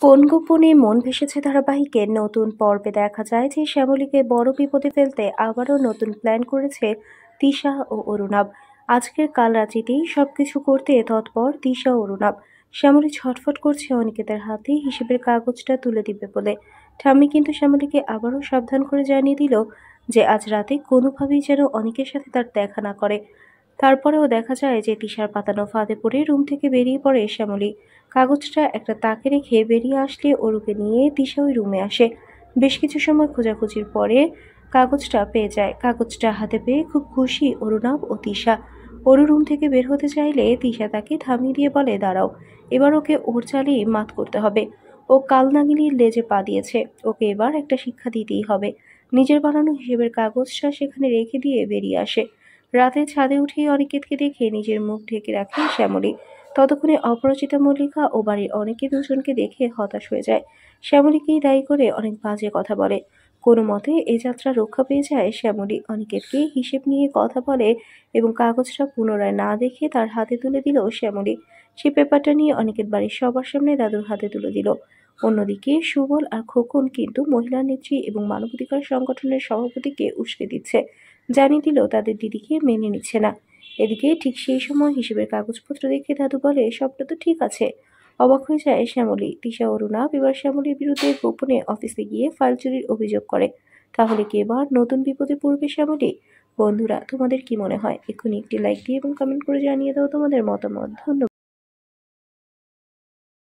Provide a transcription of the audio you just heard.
কোন গোপনে মন ভেসেছে ধারাবাহিকের নতুন পর্বে দেখা যায় যে শ্যামলীকে বড় বিপদে ফেলতে আবারও নতুন প্ল্যান করেছে তিশা ও অরুণাভ। আজকের কাল রাত্রিতেই সবকিছু করতে তৎপর তিশা ও অরুণাভ। শ্যামলী ছটফট করছে অনিকেতের হাতে হিসেবের কাগজটা তুলে দিবে বলে। ঠাম্মি কিন্তু শ্যামলীকে আবারও সাবধান করে জানিয়ে দিল যে আজ রাতে কোনোভাবেই যেন অনিকের সাথে তার দেখা না করে। তারপরেও দেখা যায় যে তিশার পাতানো ফাঁদে পড়ে রুম থেকে বেরিয়ে পড়ে শ্যামলী। কাগজটা একটা তাকে রেখে বেরিয়ে আসলে অরুকে নিয়ে তিশা ওই রুমে আসে। বেশ কিছু সময় খোঁজাখুঁজির পরে কাগজটা পেয়ে যায়। কাগজটা হাতে পেয়ে খুব খুশি অরুণাভ ও তিশা। অরু রুম থেকে বের হতে চাইলে তিশা তাকে থামিয়ে দিয়ে বলে, দাঁড়াও, এবার ওকে ওর চালেই মাত করতে হবে। ও কাল নাগিনীর লেজে পা দিয়েছে, ওকে এবার একটা শিক্ষা দিতেই হবে। নিজের বানানো হিসেবের কাগজটা সেখানে রেখে দিয়ে বেরিয়ে আসে। রাতে ছাদে উঠেই অনিকেতকে দেখে নিজের মুখ ঢেকে রাখে শ্যামলী। ততক্ষণে অপরাজিতা মল্লিকা ও বাড়ির অনেকে দুজনকে দেখে হতাশ হয়ে যায়। শ্যামলীকেই দায়ী করে অনেক বাজে কথা বলে। কোনো মতে এ যাত্রা রক্ষা পেয়ে যায় শ্যামলী। অনিকেতকে হিসেব নিয়ে কথা বলে এবং কাগজটা পুনরায় না দেখে তার হাতে তুলে দিল শ্যামলী। সে পেপারটা নিয়ে অনিকেত বাড়ির সবার সামনে দাদুর হাতে তুলে দিল। অন্যদিকে সুবল আর খোকন কিন্তু মহিলা নেত্রী এবং মানবাধিকার সংগঠনের সভাপতিকে উস্কে দিচ্ছে, জানিয়ে দিল তাদের দিদিকে মেনে নিচ্ছে না। এদিকে ঠিক সেই সময় হিসেবের কাগজপত্র দেখে দাদু বলে, সবটা তো ঠিক আছে। অবাক হয়ে যায় শ্যামলী। তিশা অরুণাভ এবার শ্যামলীর বিরুদ্ধে গোপনে অফিসে গিয়ে ফাইল চুরির অভিযোগ করে। তাহলে কি এবার নতুন বিপদে পড়বে শ্যামলী? বন্ধুরা, তোমাদের কি মনে হয়? এক্ষুনি একটি লাইক দিয়ে এবং কমেন্ট করে জানিয়ে দাও তোমাদের মতামত। ধন্যবাদ।